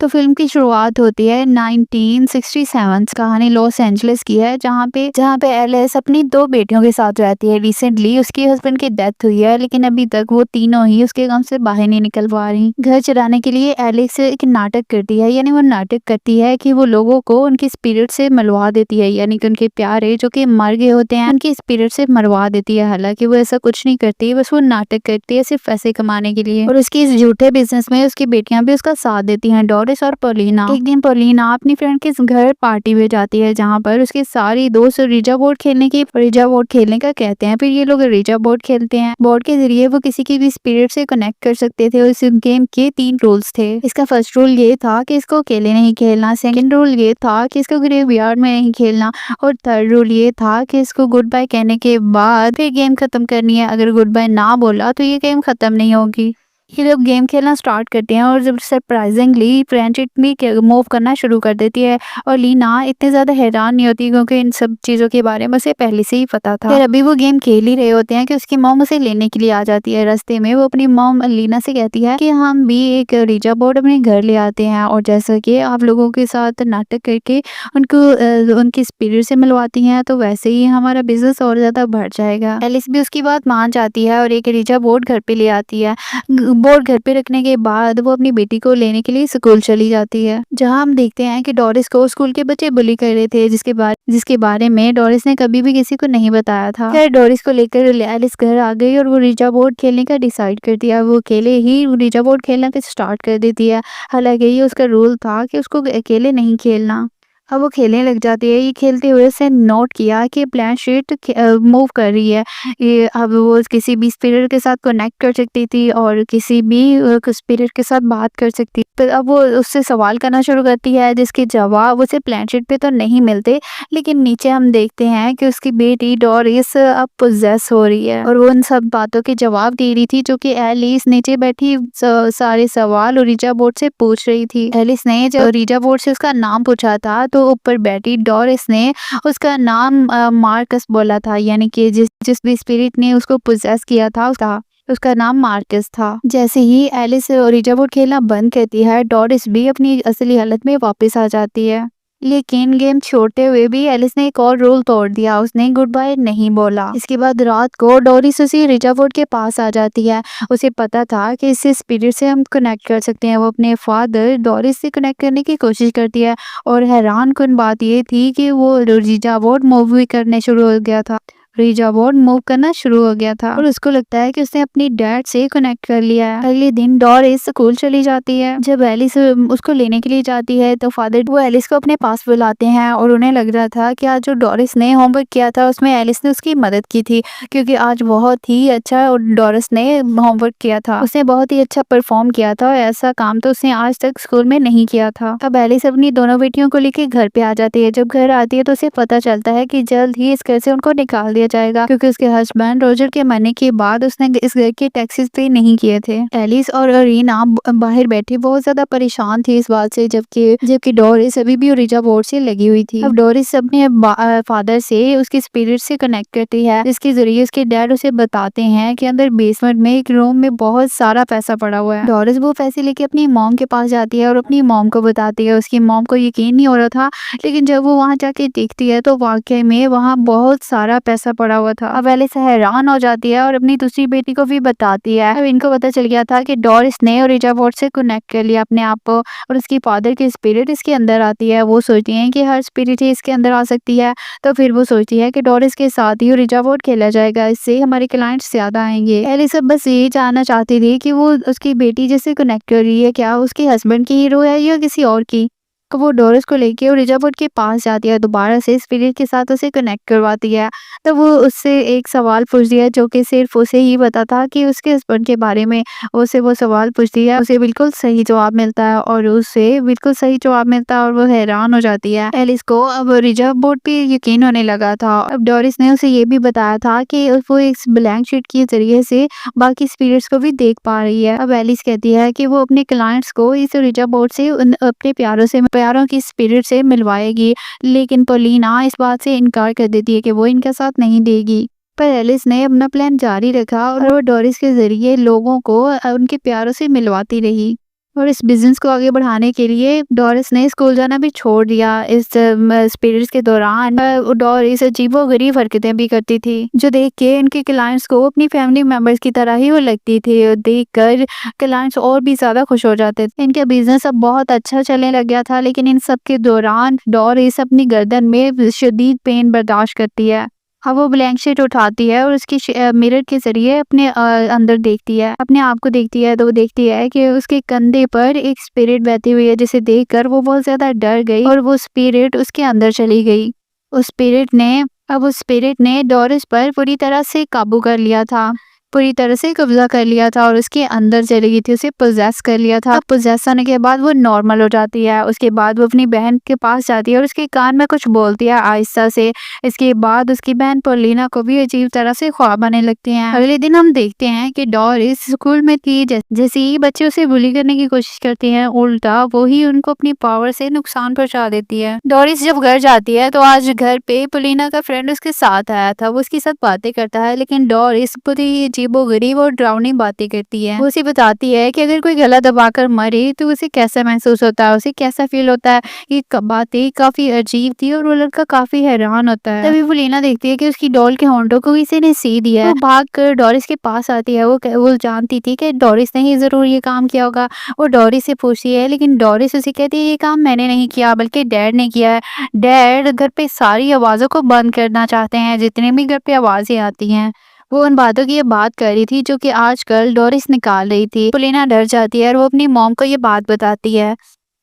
तो फिल्म की शुरुआत होती है 1967 कहानी लॉस एंजलिस की है, जहाँ पे एलिस अपनी 2 बेटियों के साथ रहती है। रिसेंटली उसके हस्बैंड की डेथ हुई है, लेकिन अभी तक वो तीनों ही उसके गम से बाहर नहीं निकल पा रही। घर चलाने के लिए एलिस एक नाटक करती है, यानी वो नाटक करती है कि वो लोगों को उनके स्पिरिट से मिलवा देती है, यानी कि उनके प्यारे जो कि मर गए होते हैं उनके स्पिरिट से मरवा देती है। हालांकि वो ऐसा कुछ नहीं करती, बस वो नाटक करती है सिर्फ पैसे कमाने के लिए। और उसकी इस झूठे बिजनेस में उसकी बेटियां भी उसका साथ देती हैं, डोरिस और पोलिना। एक दिन पोलिना अपनी फ्रेंड के घर पार्टी में जाती है, जहाँ पर उसके सारी दोस्त रीजा बोर्ड खेलने का कहते हैं। फिर ये लोग रीजा बोर्ड खेलते हैं। बोर्ड के जरिए वो किसी की भी स्पिरिट से कनेक्ट कर सकते थे। इस गेम के 3 रूल्स थे। इसका फर्स्ट रूल ये था कि इसको अकेले नहीं खेलना, सेकंड रूल ये था कि इसको ग्रेवयार्ड में नहीं खेलना, और थर्ड रूल ये था कि इसको गुड बाय कहने के बाद फिर गेम खत्म करनी है। अगर गुड बाय ना बोला तो ये गेम खत्म नहीं होगी। ये लोग गेम खेलना स्टार्ट करते हैं और जब सरप्राइजिंगली फ्रेंडशिप भी मूव करना शुरू कर देती है। और लीना इतने ज्यादा हैरान नहीं होती, क्योंकि इन सब चीजों के बारे में उसे पहले से ही पता था। फिर अभी वो गेम खेल ही रहे होते हैं कि उसकी मॉम उसे लेने के लिए आ जाती है। रास्ते में वो अपनी मॉम लीना से कहती है कि हम भी एक रीजा बोर्ड अपने घर ले आते हैं, और जैसा कि आप लोगों के साथ नाटक करके उनको उनकी स्पिरिट से मिलवाती हैं, तो वैसे ही हमारा बिजनेस और ज्यादा बढ़ जाएगा। एलिस भी उसकी बात मान जाती है और एक रीजा बोर्ड घर पे ले आती है। बोर्ड घर पे रखने के बाद वो अपनी बेटी को लेने के लिए स्कूल चली जाती है, जहां हम देखते हैं कि डोरिस को स्कूल के बच्चे बुली कर रहे थे, जिसके बारे में डोरिस ने कभी भी किसी को नहीं बताया था। खैर डोरिस को लेकर एलिस घर आ गई और वो रीजा बोर्ड खेलने का डिसाइड कर दिया। वो अकेले ही रीजा बोर्ड खेलना स्टार्ट कर देती है। हालांकि ये उसका रूल था कि उसको अकेले नहीं खेलना। अब वो खेलने लग जाती है। ये खेलते हुए उसने नोट किया कि प्लान शीट मूव कर रही है। ये अब वो किसी भी स्पिरिट के साथ कनेक्ट कर सकती थी और किसी भी स्पिरिट के साथ बात कर सकती। पर अब वो उससे सवाल करना शुरू करती है, जिसके जवाब उसे प्लान शीट पे तो नहीं मिलते, लेकिन नीचे हम देखते हैं कि उसकी बेटी डोरिस अब पोजेस हो रही है और वो उन सब बातों के जवाब दे रही थी जो कि एलिस नीचे बैठी सारे सवाल रीजा बोर्ड से पूछ रही थी। एलिस ने जब रीजा बोर्ड से उसका नाम पूछा था तो ऊपर बैठी डोरिस ने उसका नाम मार्कस बोला था, यानी कि जिस भी स्पिरिट ने उसको पोजेस किया था उसका नाम मार्कस था। जैसे ही एलिस रीजा बोर्ड खेलना बंद करती है, डोरिस भी अपनी असली हालत में वापस आ जाती है। लेकिन गेम छोड़ते हुए भी एलिस ने एक और रूल तोड़ दिया, उसने गुड बाय नहीं बोला। इसके बाद रात को डोरिस उसी रीजा बोर्ड के पास आ जाती है। उसे पता था कि इससे स्पिरिट से हम कनेक्ट कर सकते हैं। वो अपने फादर डोरिस से कनेक्ट करने की कोशिश करती है, और हैरान कुन बात ये थी कि वो रीजा बोर्ड मूव करने शुरू हो गया था। रीजा बोर्ड मूव करना शुरू हो गया था और उसको लगता है कि उसने अपनी डैड से कनेक्ट कर लिया है। अगले दिन डोरिस स्कूल चली जाती है। जब एलिस उसको लेने के लिए जाती है तो फादर वो एलिस को अपने पास बुलाते हैं, और उन्हें लग रहा था कि आज जो डोरिस ने होमवर्क किया था उसमें एलिस ने उसकी मदद की थी, क्योंकि आज बहुत ही अच्छा डोरिस ने होमवर्क किया था। उसने बहुत ही अच्छा परफॉर्म किया था और ऐसा काम तो उसने आज तक स्कूल में नहीं किया था। अब एलिस अपनी दोनों बेटियों को लेकर घर पे आ जाती है। जब घर आती है तो उसे पता चलता है कि जल्द ही इस घर से उनको निकाल दिया जाएगा, क्योंकि उसके हस्बैंड रोजर के मरने के बाद उसने इस घर के टैक्सेस पे नहीं किए थे। एलिस और रीना बाहर बैठी बहुत ज्यादा परेशान थी इस बात से, जबकि डोरिस अभी भी रीजा बोर्ड से लगी हुई थी। अब डोरिस अपने फादर से उसके स्पिरिट से कनेक्ट करती है, जिसके जरिए उसके डैड उसे बताते हैं कि अंदर बेसमेंट में एक रूम में बहुत सारा पैसा पड़ा हुआ है। डोरिस वो पैसे लेके अपनी मॉम के पास जाती है और अपनी मॉम को बताती है। उसकी मॉम को यकीन नहीं हो रहा था, लेकिन जब वो वहां जाके देखती है तो वाकई में वहां बहुत सारा पैसा पड़ा हुआ था। अब एलिस हैरान हो जाती है और अपनी दूसरी बेटी को भी बताती है। अब इनको पता चल गया था कि डोरिस ने रीजा बोर्ड से कनेक्ट कर लिया अपने आप को, और उसकी फादर की स्पिरिट इसके अंदर आती है। वो सोचती है कि हर स्पिरिट ही इसके अंदर आ सकती है, तो फिर वो सोचती है कि डोरिस के साथ ही रीजा बोर्ड खेला जाएगा, इससे हमारे क्लाइंट्स ज्यादा आएंगे। एलिस अब बस ये जानना चाहती थी कि वो उसकी बेटी जिससे कनेक्ट कर रही है क्या उसके हस्बैंड की हीरो है या किसी और की। तो वो डोरिस को लेके रीजा बोर्ड के पास जाती है, दोबारा से स्पिरिट के साथ उसे कनेक्ट करवाती है। तो वो उससे एक सवाल पूछती है जो कि सिर्फ उसे ही पता था कि उसके हस्बैंड के बारे में। उससे वो सवाल पूछती है, उसे बिल्कुल सही जवाब मिलता है और वो हैरान हो जाती है। एलिस को अब रीजा बोर्ड पे यकीन होने लगा था। अब डोरिस ने उसे ये भी बताया था कि वो एक ब्लैंक शीट के जरिए से बाकी स्पिरिट्स को भी देख पा रही है। अब एलिस कहती है कि वो अपने क्लाइंट्स को इस रीजा बोर्ड से अपने प्यारों की स्पिरिट से मिलवाएगी, लेकिन पोलिना इस बात से इनकार कर देती है कि वो इनके साथ नहीं देगी। पर एलिस ने अपना प्लान जारी रखा और वो डोरिस के जरिए लोगों को उनके प्यारों से मिलवाती रही। और इस बिज़नेस को आगे बढ़ाने के लिए डोरिस ने स्कूल जाना भी छोड़ दिया। इस पीरियड्स के दौरान डोरिस अजीबो-गरीब हरकतें भी करती थी, जो देख के उनके क्लाइंट्स को अपनी फैमिली मेंबर्स की तरह ही वो लगती थी। देखकर क्लाइंट्स और भी ज़्यादा खुश हो जाते थे। इनका बिज़नेस अब बहुत अच्छा चलने लग गया था, लेकिन इन सब के दौरान डोरिस अपनी गर्दन में शदीद पेन बर्दाश्त करती है। अब वो ब्लैंक शीट उठाती है और उसकी मिरर के ज़रिए अपने अंदर देखती है, अपने आप को देखती है, तो वो देखती है कि उसके कंधे पर एक स्पिरिट बैठी हुई है, जिसे देखकर वो बहुत ज़्यादा डर गई और वो स्पिरिट उसके अंदर चली गई। उस स्पिरिट ने डोरिस पर पूरी तरह से काबू कर लिया था, पूरी तरह से कब्जा कर लिया था और उसके अंदर चली गई थी, उसे पोजेस कर लिया था। पोजेस होने के बाद वो नॉर्मल हो जाती है। उसके बाद वो अपनी बहन के पास जाती है और उसके कान में कुछ बोलती है आहिस्ता से। इसके बाद उसकी बहन पोलिना को भी अजीब तरह से ख्वाब आने लगते हैं। अगले दिन हम देखते हैं कि डोरिस स्कूल में थी। जैसे ही बच्चे उसे बुली करने की कोशिश करते हैं, उल्टा वो ही उनको अपनी पावर से नुकसान पहुंचा देती है। डोरिस जब घर जाती है तो आज घर पे पोलिना का फ्रेंड उसके साथ आया था। वो उसके साथ बातें करता है, लेकिन डोरिस पूरी अजीबो-गरीब और डरावनी बातें करती है। वो उसे बताती है कि अगर कोई गला दबाकर मरे तो उसे कैसा महसूस होता है, उसे कैसा फील होता है। ये बातें काफी अजीब थी और वो लड़का काफी हैरान होता है। तभी पोलिना देखती है कि उसकी डॉल के होंठों को किसी ने सी दिया है। वो भाग कर डोरिस के पास आती है। वो जानती थी कि डोरिस ने ही जरूर ये काम किया होगा। वो डोरिस से पूछती है, लेकिन डोरिस उसे कहती है ये काम मैंने नहीं किया, बल्कि डैड ने किया है। डैड घर पे सारी आवाजों को बंद करना चाहते हैं, जितने भी घर पे आवाजें आती हैं। वो उन बातों की ये बात कर रही थी जो कि आजकल डोरिस निकाल रही थी। पोलिना डर जाती है और वो अपनी मॉम को ये बात बताती है।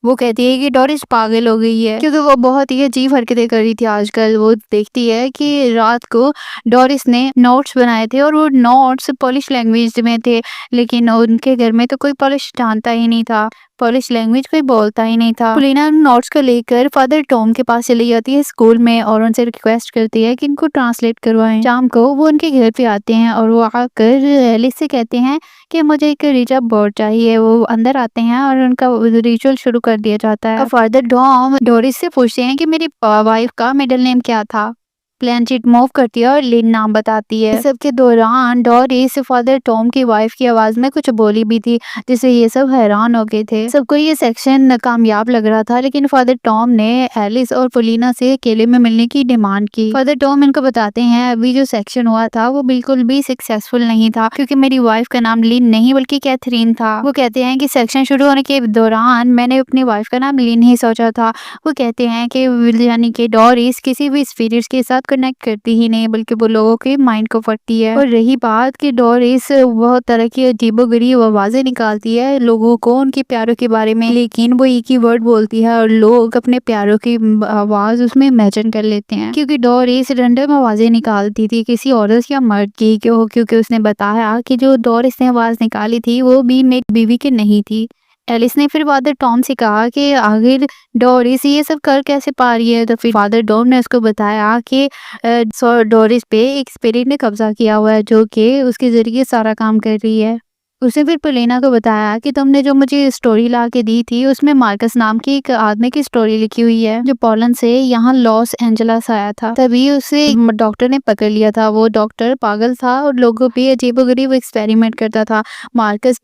वो कहती है कि डोरिस पागल हो गई है, क्योंकि वो बहुत ही अजीब हरकतें कर रही थी आजकल। वो देखती है कि रात को डोरिस ने नोट्स बनाए थे और वो नोट्स पोलिश लैंग्वेज में थे, लेकिन उनके घर में तो कोई पोलिश जानता ही नहीं था, पोलिश लैंग्वेज कोई बोलता ही नहीं था। पोलिना नोट्स को लेकर फादर टॉम के पास चली जाती है स्कूल में और उनसे रिक्वेस्ट करती है कि इनको ट्रांसलेट करवाएं। शाम को वो उनके घर पे आते हैं और वो आकर एलिस से कहते हैं कि मुझे एक रीचा बोर्ड चाहिए। वो अंदर आते हैं और उनका रिचुअल शुरू कर दिया जाता है। फादर टॉम डोरिस से पूछते हैं कि मेरी वाइफ का मिडिल नेम क्या था। प्लेनचिट मूव करती है और लिन नाम बताती है। सबके दौरान डोरिस फादर टॉम की वाइफ की आवाज में कुछ बोली भी थी, जिससे ये सब हैरान हो गए थे। सबको ये सेक्शन कामयाब लग रहा था, लेकिन फादर टॉम ने एलिस और पोलिना से अकेले में मिलने की डिमांड की। फादर टॉम इनको बताते हैं अभी जो सेक्शन हुआ था वो बिल्कुल भी सक्सेसफुल नहीं था, क्योंकि मेरी वाइफ का नाम लिन नहीं बल्कि कैथरीन था। वो कहते हैं कि सेक्शन शुरू होने के दौरान मैंने अपनी वाइफ का नाम लिन ही सोचा था। वो कहते हैं कि यानी कि डोरिस किसी भी स्पिरिट्स के साथ कनेक्ट करती ही नहीं, बल्कि वो लोगों के माइंड को पढ़ती है। और रही बात कि डोरिस बहुत तरह की अजीबोगरीब आवाजें निकालती है लोगों को उनके प्यारों के बारे में, लेकिन वो एक ही वर्ड बोलती है और लोग अपने प्यारों की आवाज उसमें इमेजिन कर लेते हैं। क्योंकि डोरिस रैंडम आवाजें निकालती थी किसी औरत या मर्द की, क्योंकि उसने बताया कि जो डोरिस ने आवाज निकाली थी वो भी मेरी बीवी की नहीं थी। एलिस ने फिर फादर टॉम से कहा कि आखिर डोरिस ये सब कर कैसे पा रही है। तो फिर फादर टॉम ने उसको बताया कि डोरिस पे एक स्पिरिट ने कब्जा किया हुआ है, जो कि उसके जरिए सारा काम कर रही है। उसने फिर पोलिना को बताया कि तुमने जो मुझे स्टोरी ला के दी थी उसमें मार्कस नाम के एक आदमी की स्टोरी लिखी हुई है, जो पोलैंड से यहाँ लॉस एंजेलिस आया था। तभी उसे डॉक्टर ने पकड़ लिया था। वो डॉक्टर पागल था और लोगों पे अजीबोगरीब एक्सपेरिमेंट करता था। मार्कस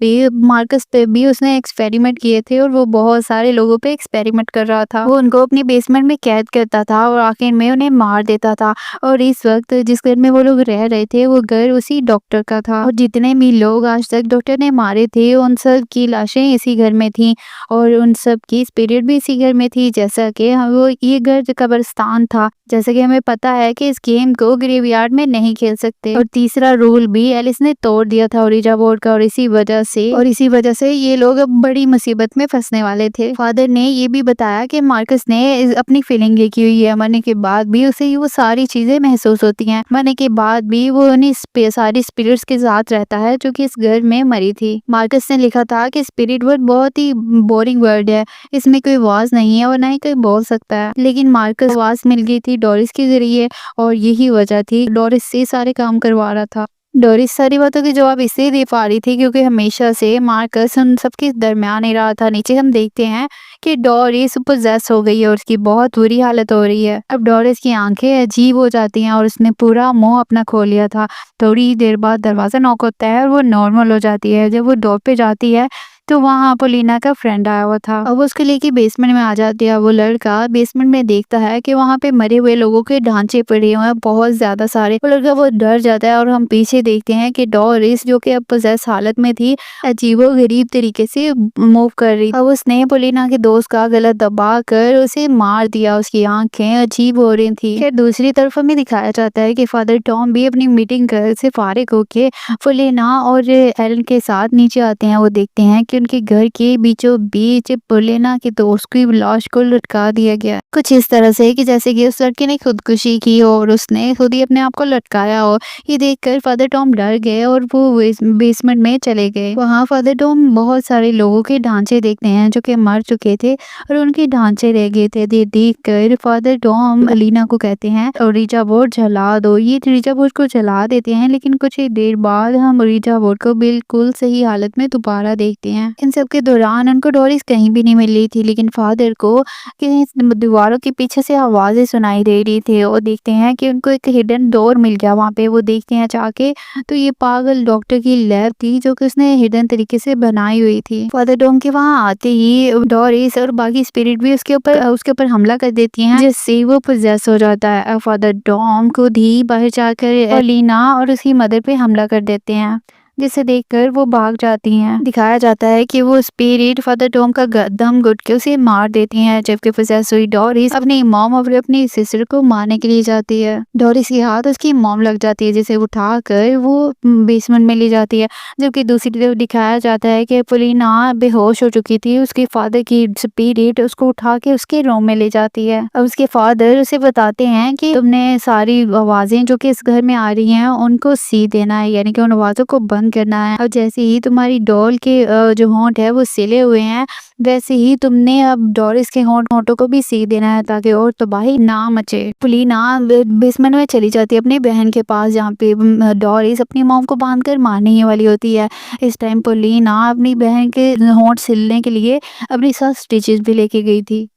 पे भी उसने एक्सपेरिमेंट किए थे और वो बहुत सारे लोगों पे एक्सपेरिमेंट कर रहा था। वो उनको अपनी बेसमेंट में कैद करता था और आखिर में उन्हें मार देता था। और इस वक्त जिस घर में वो लोग रह रहे थे वो घर उसी डॉक्टर का था, और जितने भी लोग आज तक डॉक्टर ने मारे थे उन सब की लाशें इसी घर में थी और उन सब की स्पिरिट भी इसी घर में थी। जैसा कि वो ये घर कब्रिस्तान था। जैसा कि हमें पता है कि इस गेम को ग्रेवयार्ड में नहीं खेल सकते। और तीसरा रूल भी एलिस ने तोड़ दिया था ओरिजा बोर्ड का, और इसी वजह से ये लोग अब बड़ी मुसीबत में फंसने वाले थे। फादर ने ये भी बताया कि मार्कस ने अपनी फीलिंग लिखी हुई है। मरने के बाद भी उसे वो सारी चीजें महसूस होती हैं। मरने के बाद भी वो उन्हीं सारी स्पिरिट्स के साथ रहता है जो कि इस घर में मरी थी। मार्कस ने लिखा था कि स्पिरिट वर्ड बहुत ही बोरिंग वर्ड है, इसमें कोई आवाज नहीं है और ना ही कोई बोल सकता है। लेकिन मार्कस आवाज मिल गई थी डोरिस के जरिए, और यही वजह थी डोरिस से सारे काम करवा रहा था। डोरिस सारी बातों के जवाब इसलिए दे पा रही थी क्योंकि हमेशा से मार्कस उन सबके दरमियान ही रहा था। नीचे हम देखते हैं कि डोरिस पोजेस हो गई है और उसकी बहुत बुरी हालत हो रही है। अब डोरिस की आंखें अजीब हो जाती हैं और उसने पूरा मुंह अपना खो लिया था। थोड़ी देर बाद दरवाजा नॉक होता है और वो नॉर्मल हो जाती है। जब वो डोर पे जाती है तो वहाँ पोलिना का फ्रेंड आया हुआ था। अब उसको लेके बेसमेंट में आ जाती है। वो लड़का बेसमेंट में देखता है कि वहाँ पे मरे हुए लोगों के ढांचे पड़े हुए हैं बहुत ज्यादा सारे। वो लड़का वो डर जाता है और हम पीछे देखते हैं कि डोरिस जो कि अब पोजेस हालत में थी अजीबोगरीब तरीके से मूव कर रही। अब उसने पोलिना के दोस्त का गला दबा कर उसे मार दिया। उसकी आंखें अजीब हो रही थी। फिर दूसरी तरफ हमें दिखाया जाता है कि फादर टॉम भी अपनी मीटिंग घर से फारिग होके पोलिना और एलन के साथ नीचे आते हैं। वो देखते हैं कि उनके घर के बीचों बीच पोलिना के दोस्त की लाश को लटका दिया गया। कुछ इस तरह से कि जैसे कि उस लड़के ने खुदकुशी की और उसने खुद ही अपने आप को लटकाया हो। ये देखकर फादर टॉम डर गए और वो बेसमेंट में चले गए। वहाँ फादर टॉम बहुत सारे लोगों के ढांचे देखते हैं जो कि मर चुके थे और उनके ढांचे रह गए थे। देख कर फादर टॉम अलीना को कहते हैं और रीजा बोर्ड जला दो। ये रीजा बोर्ड को जला देते हैं, लेकिन कुछ ही देर बाद हम रीजा बोर्ड को बिल्कुल सही हालत में दोबारा देखते हैं। इन सब के दौरान उनको डोरिस कहीं भी नहीं मिल रही थी, लेकिन फादर को दीवारों के पीछे से आवाजें सुनाई दे रही थी। और देखते हैं कि उनको एक हिडन डोर मिल गया वहाँ पे। वो देखते हैं जाके तो ये पागल डॉक्टर की लैब थी जो कि उसने हिडन तरीके से बनाई हुई थी। फादर टॉम के वहाँ आते ही डोरिस और बाकी स्पिरिट भी उसके ऊपर हमला कर देती हैं, जिससे वो पोजेस हो जाता है। फादर टॉम खुद ही बाहर जाकर पोलिना और उसकी मदर पे हमला कर देते हैं, जिसे देखकर वो भाग जाती हैं। दिखाया जाता है कि वो स्पिरिट फादर टॉम का दम घुट के उसे मार देती हैं, जबकि पोसेस हुई डोरिस अपनी मॉम और अपनी सिस्टर को मारने के लिए जाती है। डोरिस की हाथ उसकी मॉम लग जाती है, जिसे उठाकर वो बेसमेंट में ले जाती है। जबकि दूसरी तरफ दिखाया जाता है कि पोलिना बेहोश हो चुकी थी। उसके फादर की स्पिरिट उसको उठा के उसके रूम में ले जाती है। अब उसके फादर उसे बताते हैं कि तुमने सारी आवाजें जो कि इस घर में आ रही हैं उनको सी देना है, यानी कि उन आवाजों को बंद करना है। और जैसे ही तुम्हारी डॉल के जो होंठ है वो सिले हुए हैं, वैसे ही तुमने अब डोरिस के होंठों को भी सी देना है ताकि और तबाही ना मचे। पोलिना बेसमेंट में चली जाती है अपनी बहन के पास, जहाँ पे डोरिस अपनी मॉम को बांध कर मारने ही वाली होती है। इस टाइम पोलिना अपनी बहन के होंठ सिलने के लिए अपनी साथ स्टिचेस भी लेके गई थी।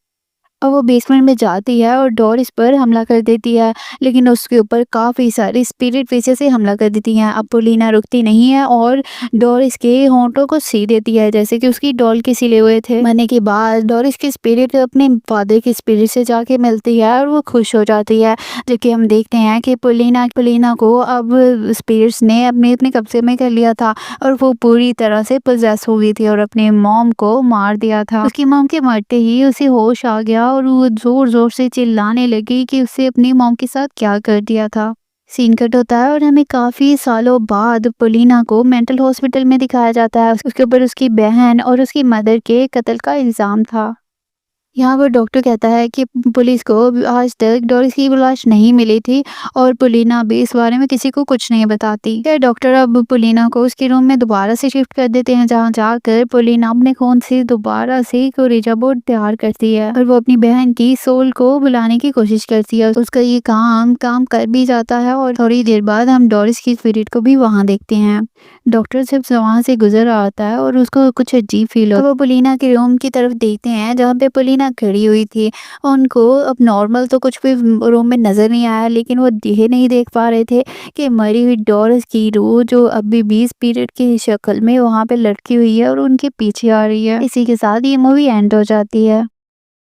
और वो बेसमेंट में जाती है और डोरिस पर हमला कर देती है, लेकिन उसके ऊपर काफ़ी सारी स्पिरिट पीछे से हमला कर देती हैं। अब पोलिना रुकती नहीं है और डोरिस के होंठों को सी देती है, जैसे कि उसकी डॉल के सिले हुए थे। मरने के बाद डोरिस की स्पिरिट अपने फादर की स्पिरिट से जाके मिलती है और वो खुश हो जाती है। जबकि हम देखते हैं कि पोलिना को अब स्पिरिट्स ने अपने अपने कब्जे में कर लिया था और वो पूरी तरह से पोजेस हो गई थी और अपने मॉम को मार दिया था। उसकी मॉम के मरते ही उसे होश आ गया और वो जोर जोर से चिल्लाने लगी कि उससे अपनी मॉम के साथ क्या कर दिया था। सीन कट होता है और हमें काफी सालों बाद पोलिना को मेंटल हॉस्पिटल में दिखाया जाता है। उसके ऊपर उसकी बहन और उसकी मदर के कत्ल का इल्जाम था। यहाँ पर डॉक्टर कहता है कि पुलिस को आज तक डोरिस की लाश नहीं मिली थी और पोलिना भी इस बारे में किसी को कुछ नहीं बताती। फिर डॉक्टर अब पोलिना को उसके रूम में दोबारा से शिफ्ट कर देते हैं, जहाँ जाकर पोलिना अपने खून से दोबारा से कोरेजा बोर्ड तैयार करती है और वो अपनी बहन की सोल को बुलाने की कोशिश करती है। उसका ये काम कर भी जाता है और थोड़ी देर बाद हम डोरिस की स्पिरिट को भी वहाँ देखते हैं। डॉक्टर जब वहाँ से गुजर आता है और उसको कुछ अजीब फील होता है। वो पोलिना के रूम की तरफ देखते हैं जहाँ पे पोलिना खड़ी हुई थी। उनको अब नॉर्मल तो कुछ भी रूम में नजर नहीं आया, लेकिन वो यह नहीं देख पा रहे थे कि मरी हुई डोरिस की रूह जो अभी 20 पीरियड की शक्ल में वहाँ पे लटकी हुई है और उनके पीछे आ रही है। इसी के साथ ये मूवी एंड हो जाती है।